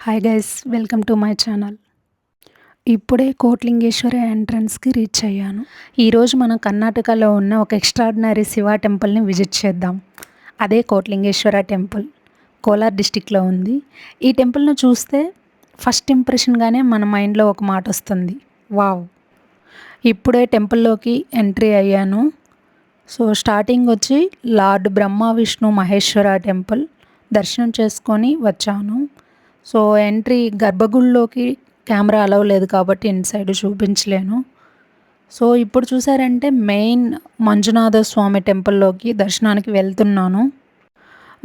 Hi guys, welcome to my channel. ఇప్పుడే Kotlingeshwara ఎంట్రన్స్కి reach అయ్యాను. ఈరోజు మనం కర్ణాటకలో ఉన్న ఒక ఎక్స్ట్రాడినరీ శివ టెంపుల్ని విజిట్ చేద్దాం. అదే కోట్లింగేశ్వర టెంపుల్, కోలార్ డిస్టిక్లో ఉంది. ఈ టెంపుల్ను చూస్తే ఫస్ట్ ఇంప్రెషన్గానే మన మైండ్లో ఒక మాట వస్తుంది, వావ్. ఇప్పుడే టెంపుల్లోకి ఎంట్రీ అయ్యాను. సో స్టార్టింగ్ వచ్చి లార్డ్ బ్రహ్మ విష్ణు మహేశ్వర టెంపుల్ దర్శనం చేసుకొని వచ్చాను. సో ఎంట్రీ గర్భగుడిలోకి కెమెరా అలౌ లేదు కాబట్టి ఇన్సైడ్ చూపించలేను. సో ఇప్పుడు చూసారంటే మెయిన్ మంజునాథ స్వామి టెంపుల్లోకి దర్శనానికి వెళ్తున్నాను.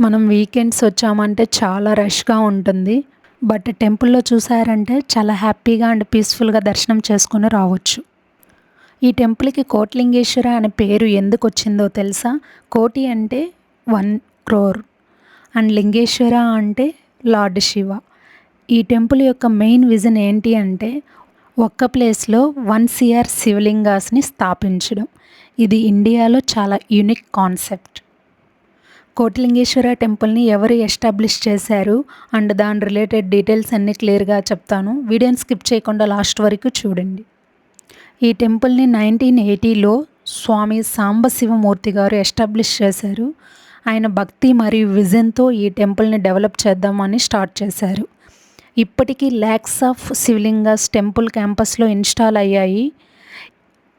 మనం వీకెండ్స్ వచ్చామంటే చాలా రష్గా ఉంటుంది, బట్ టెంపుల్లో చూసారంటే చాలా హ్యాపీగా అండ్ పీస్ఫుల్గా దర్శనం చేసుకుని రావచ్చు. ఈ టెంపుల్కి కోట్లింగేశ్వర అనే పేరు ఎందుకు వచ్చిందో తెలుసా? కోటి అంటే 1 crore అండ్ లింగేశ్వర అంటే లార్డ్ శివ. ఈ టెంపుల్ యొక్క మెయిన్ విజన్ ఏంటి అంటే ఒక్క ప్లేస్లో 1 crore శివలింగాస్ని స్థాపించడం. ఇది ఇండియాలో చాలా యూనిక్ కాన్సెప్ట్. కోటిలింగేశ్వర టెంపుల్ని ఎవరు ఎస్టాబ్లిష్ చేశారు అండ్ దాని రిలేటెడ్ డీటెయిల్స్ అన్నీ క్లియర్గా చెప్తాను. వీడియోని స్కిప్ చేయకుండా లాస్ట్ వరకు చూడండి. ఈ టెంపుల్ని 1980లో స్వామి సాంబశివమూర్తి గారు ఎస్టాబ్లిష్ చేశారు. ఆయన భక్తి మరియు విజన్తో ఈ టెంపుల్ని డెవలప్ చేద్దామని స్టార్ట్ చేశారు. ఇప్పటికీ ల్యాక్స్ ఆఫ్ శివలింగాస్ టెంపుల్ క్యాంపస్లో ఇన్స్టాల్ అయ్యాయి.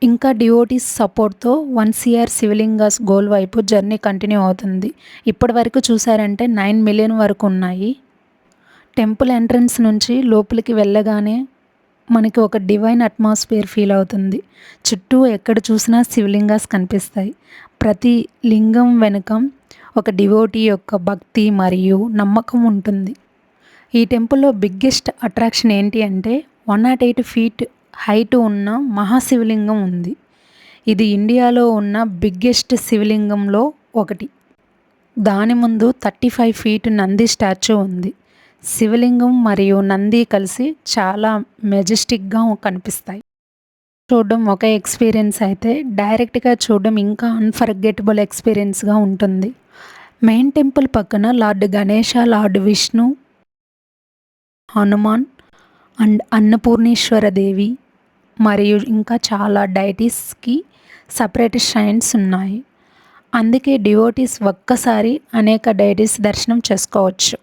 ఇంకా డివోటీస్ సపోర్ట్తో 1 crore శివలింగాస్ గోల్ వైపు జర్నీ కంటిన్యూ అవుతుంది. ఇప్పటి వరకు చూసారంటే 9 million వరకు ఉన్నాయి. టెంపుల్ ఎంట్రన్స్ నుంచి లోపలికి వెళ్ళగానే మనకి ఒక డివైన్ అట్మాస్ఫియర్ ఫీల్ అవుతుంది. చుట్టూ ఎక్కడ చూసినా శివలింగాస్ కనిపిస్తాయి. ప్రతి లింగం వెనుక ఒక డివోటీ యొక్క భక్తి మరియు నమ్మకం ఉంటుంది. ఈ టెంపుల్లో బిగ్గెస్ట్ అట్రాక్షన్ ఏంటి అంటే 108 feet హైట్ ఉన్న మహాశివలింగం ఉంది. ఇది ఇండియాలో ఉన్న బిగ్గెస్ట్ శివలింగంలో ఒకటి. దాని ముందు 35 feet నంది స్టాచ్యూ ఉంది. శివలింగం మరియు నంది కలిసి చాలా మెజెస్టిక్గా కనిపిస్తాయి. చూడడం ఒక ఎక్స్పీరియన్స్ అయితే డైరెక్ట్గా చూడడం ఇంకా అన్ఫర్గెటబుల్ ఎక్స్పీరియన్స్గా ఉంటుంది. మెయిన్ టెంపుల్ పక్కన lord Ganesha, lord Vishnu, Hanuman and Annapurneshwara Devi మరియు ఇంకా చాలా డైటీస్కి సపరేట్ షైన్స్ ఉన్నాయి. అందుకే డివోటీస్ ఒక్కసారి అనేక డైటీస్ దర్శనం చేసుకోవచ్చు.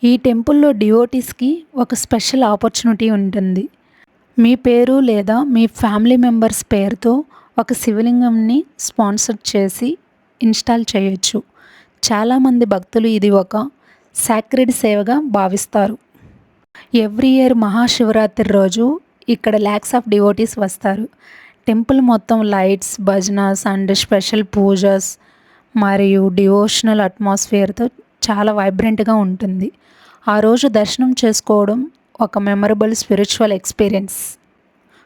ఈ టెంపుల్లో డివోటీస్కి ఒక స్పెషల్ ఆపర్చునిటీ ఉంటుంది. మీ పేరు లేదా మీ ఫ్యామిలీ మెంబర్స్ పేరుతో ఒక శివలింగంని స్పాన్సర్ చేసి ఇన్స్టాల్ చేయొచ్చు. చాలామంది భక్తులు ఇది ఒక సాక్రెడ్ సేవగా భావిస్తారు. ఎవ్రీ ఇయర్ మహాశివరాత్రి రోజు ఇక్కడ ల్యాక్స్ ఆఫ్ డివోటీస్ వస్తారు. టెంపుల్ మొత్తం లైట్స్, భజనాస్ అండ్ స్పెషల్ పూజస్ మరియు డివోషనల్ అట్మాస్ఫియర్తో చాలా వైబ్రెంట్గా ఉంటుంది. ఆ రోజు దర్శనం చేసుకోవడం ఒక memorable spiritual experience.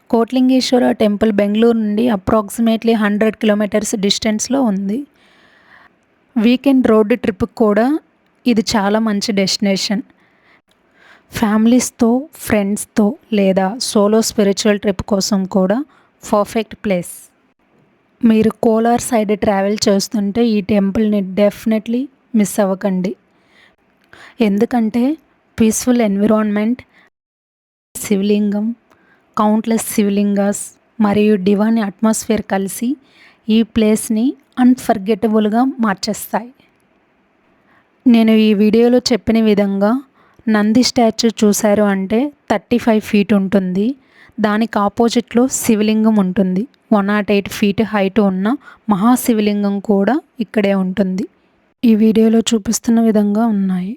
Kotilingeshwara temple Bengaluru నుండి అప్రాక్సిమేట్లీ 100 kilometers డిస్టెన్స్లో ఉంది. వీకెండ్ రోడ్ ట్రిప్కి కూడా ఇది చాలా మంచి డెస్టినేషన్. ఫ్యామిలీస్తో, ఫ్రెండ్స్తో లేదా సోలో స్పిరిచువల్ ట్రిప్ కోసం కూడా పర్ఫెక్ట్ ప్లేస్. మీరు కోలార్ సైడ్ ట్రావెల్ చేస్తుంటే ఈ టెంపుల్ని డెఫినెట్లీ మిస్ అవ్వకండి. ఎందుకంటే పీస్ఫుల్ ఎన్విరాన్మెంట్, శివలింగం, కౌంట్లెస్ శివలింగాస్ మరియు డివైన్ అట్మాస్ఫియర్ కలిసి ఈ ప్లేస్ని అన్ఫర్గెటబుల్గా మార్చేస్తాయి. నేను ఈ వీడియోలో చెప్పిన విధంగా నంది స్టాచ్యూ చూశారు అంటే 35 feet ఉంటుంది. దానికి ఆపోజిట్లో శివలింగం ఉంటుంది. 108 feet హైట్ ఉన్న మహాశివలింగం కూడా ఇక్కడే ఉంటుంది. ఈ వీడియోలో చూపిస్తున్న విధంగా ఉన్నాయి.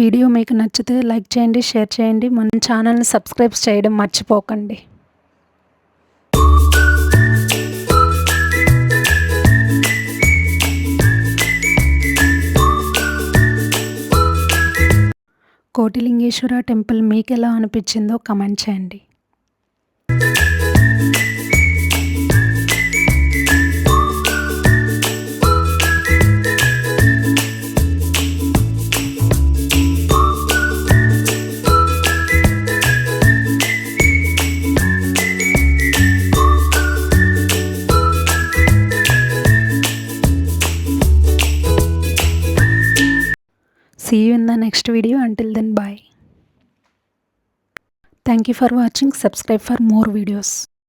వీడియో మీకు నచ్చితే లైక్ చేయండి, షేర్ చేయండి. మన ఛానల్ని సబ్స్క్రైబ్ చేయడం మర్చిపోకండి. కోటిలింగేశ్వర టెంపుల్ మీకు ఎలా అనిపించిందో కమెంట్ చేయండి. See you in the next video. Until then, bye. Thank you for watching. Subscribe for more videos.